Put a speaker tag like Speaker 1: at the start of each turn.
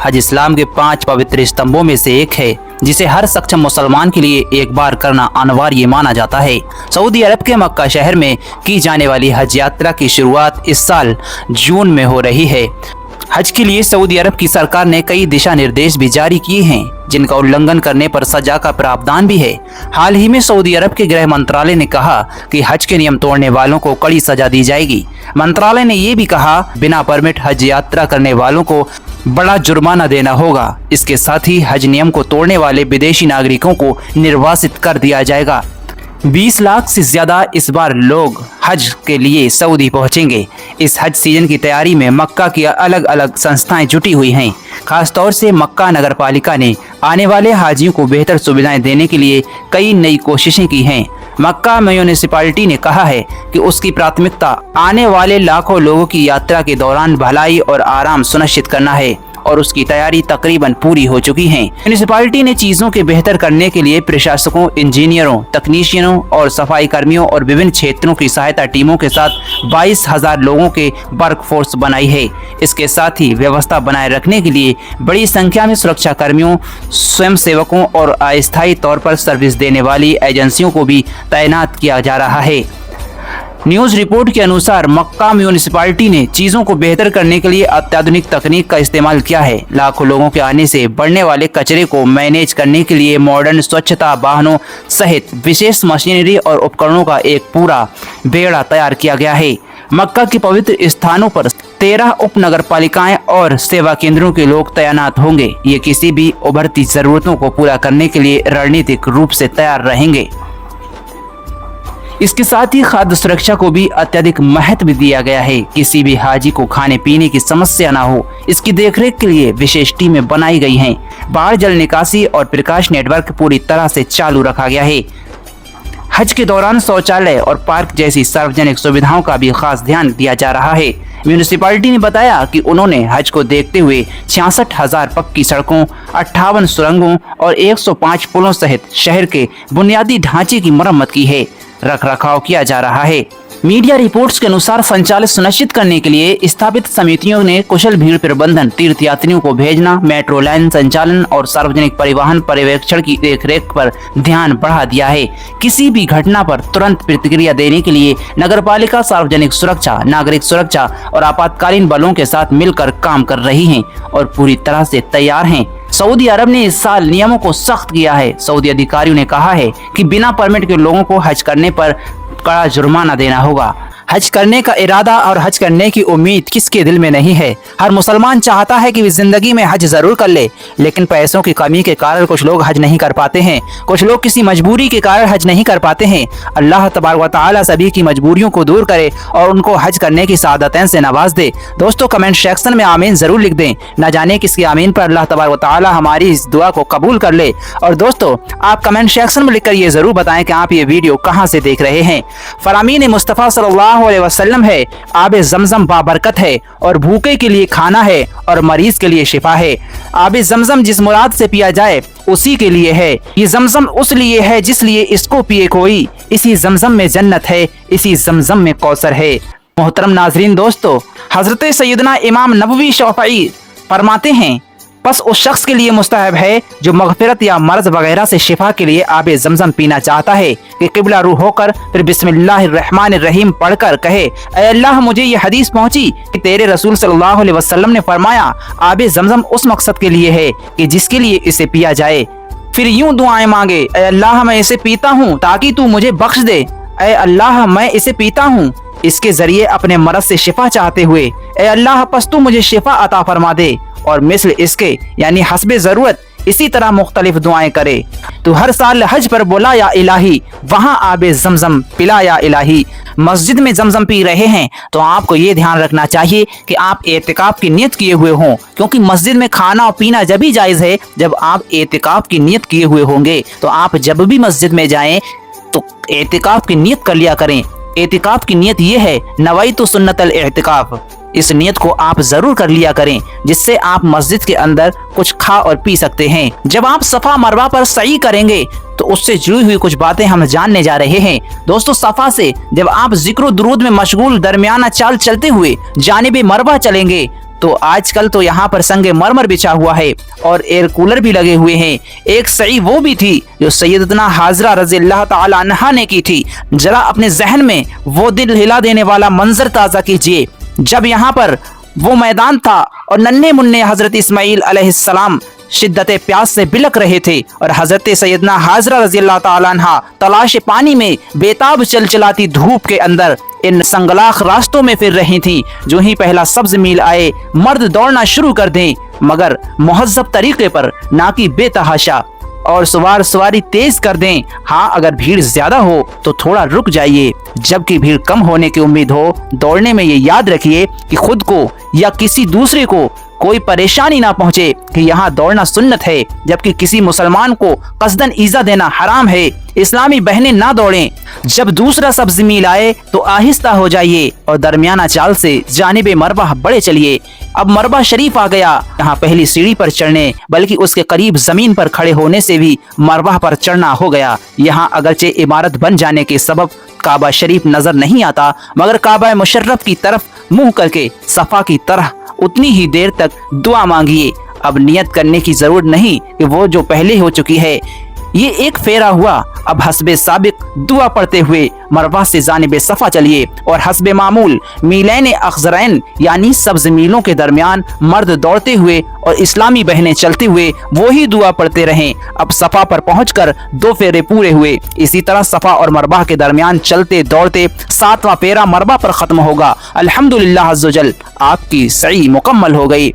Speaker 1: हज इस्लाम के 5 पवित्र स्तंभों में से एक है, जिसे हर सक्षम मुसलमान के लिए एक बार करना अनिवार्य माना जाता है। सऊदी अरब के मक्का शहर में की जाने वाली हज यात्रा की शुरुआत इस साल जून में हो रही है। हज के लिए सऊदी अरब की सरकार ने कई दिशा निर्देश भी जारी किए हैं, जिनका उल्लंघन करने पर सजा का प्रावधान भी है। हाल ही में सऊदी अरब के गृह मंत्रालय ने कहा कि हज के नियम तोड़ने वालों को कड़ी सजा दी जाएगी। मंत्रालय ने ये भी कहा, बिना परमिट हज यात्रा करने वालों को बड़ा जुर्माना देना होगा। इसके साथ ही हज नियम को तोड़ने वाले विदेशी नागरिकों को निर्वासित कर दिया जाएगा। 20 लाख से ज्यादा इस बार लोग हज के लिए सऊदी पहुंचेंगे। इस हज सीजन की तैयारी में मक्का की अलग अलग संस्थाएं जुटी हुई हैं। खासतौर से मक्का नगर पालिका ने आने वाले हाजियों को बेहतर सुविधाएं देने के लिए कई नई कोशिशें की हैं। मक्का म्यूनिसिपैलिटी ने कहा है कि उसकी प्राथमिकता आने वाले लाखों लोगों की यात्रा के दौरान भलाई और आराम सुनिश्चित करना है और उसकी तैयारी तकरीबन पूरी हो चुकी है। म्यूनिसिपैलिटी ने चीजों के बेहतर करने के लिए प्रशासकों, इंजीनियरों, तकनीशियनों और सफाई कर्मियों और विभिन्न क्षेत्रों की सहायता टीमों के साथ 22,000 लोगों के वर्क फोर्स बनाई है। इसके साथ ही व्यवस्था बनाए रखने के लिए बड़ी संख्या में सुरक्षा कर्मियों, स्वयं सेवकों और अस्थायी तौर पर सर्विस देने वाली एजेंसियों को भी तैनात किया जा रहा है। न्यूज रिपोर्ट के अनुसार मक्का म्यूनिसिपैलिटी ने चीजों को बेहतर करने के लिए अत्याधुनिक तकनीक का इस्तेमाल किया है। लाखों लोगों के आने से बढ़ने वाले कचरे को मैनेज करने के लिए मॉडर्न स्वच्छता वाहनों सहित विशेष मशीनरी और उपकरणों का एक पूरा बेड़ा तैयार किया गया है। मक्का के पवित्र स्थानों पर 13 उप नगर पालिकाएं और सेवा केंद्रों के लोग तैनात होंगे। ये किसी भी उभरती जरूरतों को पूरा करने के लिए रणनीतिक रूप से तैयार रहेंगे। इसके साथ ही खाद्य सुरक्षा को भी अत्यधिक महत्व दिया गया है। किसी भी हाजी को खाने पीने की समस्या ना हो, इसकी देखरेख के लिए विशेष टीमें बनाई गई हैं। बाढ़ जल निकासी और प्रकाश नेटवर्क पूरी तरह से चालू रखा गया है। हज के दौरान शौचालय और पार्क जैसी सार्वजनिक सुविधाओं का भी खास ध्यान दिया जा रहा है। म्यूनिसिपैलिटी ने बताया कि उन्होंने हज को देखते हुए 66,000 पक्की सड़कों, 58 सुरंगों और 105 पुलों सहित शहर के बुनियादी ढांचे की मरम्मत की है। रख रखाव किया जा रहा है। मीडिया रिपोर्ट्स के अनुसार संचालित सुनिश्चित करने के लिए स्थापित समितियों ने कुशल भीड़ प्रबंधन, तीर्थयात्रियों को भेजना, मेट्रो लाइन संचालन और सार्वजनिक परिवहन पर्यवेक्षण की देखरेख पर ध्यान बढ़ा दिया है। किसी भी घटना पर तुरंत प्रतिक्रिया देने के लिए नगरपालिका सार्वजनिक सुरक्षा, नागरिक सुरक्षा और आपातकालीन बलों के साथ मिलकर काम कर रही है और पूरी तरह से तैयार है। सऊदी अरब ने इस साल नियमों को सख्त किया है। सऊदी अधिकारियों ने कहा है कि बिना परमिट के लोगों को हज करने पर कड़ा जुर्माना देना होगा। हज करने का इरादा और हज करने की उम्मीद किसके दिल में नहीं है। हर मुसलमान चाहता है कि वे जिंदगी में हज जरूर कर ले, लेकिन पैसों की कमी के कारण कुछ लोग हज नहीं कर पाते हैं। कुछ लोग किसी मजबूरी के कारण हज नहीं कर पाते हैं। अल्लाह तबारक व तआला सभी की मजबूरियों को दूर करे और उनको हज करने की सादतैन से नवाज दे। दोस्तों, कमेंट सेक्शन में आमीन जरूर लिख दें। न जाने किसकी आमीन पर अल्लाह तबारक व तआला हमारी इस दुआ को कबूल कर ले। और दोस्तों, आप कमेंट सेक्शन में लिखकर ये जरूर बताएं कि आप ये वीडियो कहाँ से देख रहे हैं। फरामीन मुस्तफ़ा सल्लल्लाहु अलैहि वसल्लम है, आबे जमजम बाबरकत है और भूखे के लिए खाना है और मरीज के लिए शिफा है। आबे जमजम जिस मुराद से पिया जाए उसी के लिए है। ये जमजम उस लिए है जिस लिए इसको पिए कोई। इसी जमजम में जन्नत है, इसी जमजम में कौसर है। मोहतरम नाजरीन, दोस्तों, हजरत सैयदना इमाम नबवी शफ़ई फरमाते हैं, बस उस शख्स के लिए मुस्तहब है जो मगफिरत या मर्ज वगैरह से शिफा के लिए आबे जमजम पीना चाहता है कि किबला रू होकर फिर बिस्मिल्लाहिर्रहमानिर्रहीम पढ़कर कहे, ऐ अल्लाह, मुझे ये हदीस पहुंची कि तेरे रसूल सल्लल्लाहु अलैहि वसल्लम ने फरमाया, आबे जमजम उस मकसद के लिए है कि जिसके लिए इसे पिया जाए। फिर यूं दुआएं मांगे, ऐ अल्लाह, मैं इसे पीता हूँ ताकि तू मुझे बख्श दे। ऐ अल्लाह, मैं इसे पीता हूँ इसके जरिए अपने मरज से शिफा चाहते हुए। ऐ अल्लाह, पस तू मुझे शिफा अता फरमा दे। और मिसल इसके यानी हस्बे जरूरत इसी तरह मुख्तलिफ दुआएं करे। तो हर साल हज पर बोला या इलाही, वहाँ आबे जमजम पिला या इलाही। मस्जिद में जमजम पी रहे हैं तो आपको ये ध्यान रखना चाहिए कि आप एतिकाफ की नियत किए हुए हों, क्योंकि मस्जिद में खाना और पीना जब ही जायज है जब आप एतिकाफ की नियत किए हुए होंगे। तो आप जब भी मस्जिद में जाएं तो एतिकाफ की नियत कर लिया करें। एतिकाफ की नियत ये है, नवैतु सुन्नतल एतिकाफ। इस नियत को आप जरूर कर लिया करें, जिससे आप मस्जिद के अंदर कुछ खा और पी सकते हैं। जब आप सफा मरवा पर सई करेंगे तो उससे जुड़ी हुई कुछ बातें हम जानने जा रहे हैं। दोस्तों, सफा से जब आप जिक्र दुरूद में मशगूल दरमियाना चाल चलते हुए जानिबे मरवा चलेंगे तो आजकल तो यहाँ पर संगे मरमर बिछा हुआ है और एयर कूलर भी लगे हुए हैं। एक सही वो भी थी जो सैयदना हाजरा रज़ियल्लाहु ताला अन्हा ने की थी। जरा अपने जहन में वो दिल हिला देने वाला मंजर ताज़ा कीजिए जब यहाँ पर वो मैदान था और नन्हे मुन्ने हजरत इस्माइल अलैहिस्सलाम शिद्दत प्यास से बिलक रहे थे और हजरत सैयदना हाजरा रज़ियल्लाहु ताला अन्हा तलाश पानी में बेताब चलचलाती धूप के अंदर इन संगलाख रास्तों में फिर रही थी। जो ही पहला सब्ज मील आए मर्द दौड़ना शुरू कर दें, मगर मुहज़्ज़ब तरीके पर, ना कि बेतहाशा, और सवारी तेज कर दें। हाँ, अगर भीड़ ज्यादा हो तो थोड़ा रुक जाइए। जबकि भीड़ कम होने की उम्मीद हो, दौड़ने में ये याद रखिए कि खुद को या किसी दूसरे को कोई परेशानी ना पहुंचे कि यहाँ दौड़ना सुन्नत है, जबकि किसी मुसलमान को कसदन ईजा देना हराम है। इस्लामी बहनें ना दौड़ें। जब दूसरा सब्ज मील आए तो आहिस्ता हो जाइए और दरमियाना चाल से जानिबे मरबा बढ़े चलिए। अब मरबा शरीफ आ गया। यहाँ पहली सीढ़ी पर चढ़ने बल्कि उसके करीब जमीन पर खड़े होने से भी मरबा पर चढ़ना हो गया। यहाँ अगरचे इमारत बन जाने के सबब काबा शरीफ नजर नहीं आता, मगर काबा मुशर्रफ की तरफ मुंह करके सफा की तरह उतनी ही देर तक दुआ मांगिए। अब नियत करने की जरूरत नहीं कि वो जो पहले हो चुकी है। ये एक फेरा हुआ। अब हस्बे साबिक दुआ पढ़ते हुए मरवा से जानिबे सफा चलिए और हस्बे मामूल मीलैन अखजरैन यानी सब्ज मीलों के दरमियान मर्द दौड़ते हुए और इस्लामी बहनें चलते हुए वो ही दुआ पढ़ते रहें। अब सफा पर पहुंचकर 2 फेरे पूरे हुए। इसी तरह सफा और मरबा के दरमियान चलते दौड़ते 7वां फेरा मरबा पर खत्म होगा। अल्हम्दुलिल्लाह अज़्ज़ वजल, आपकी सई मुकम्मल हो गई।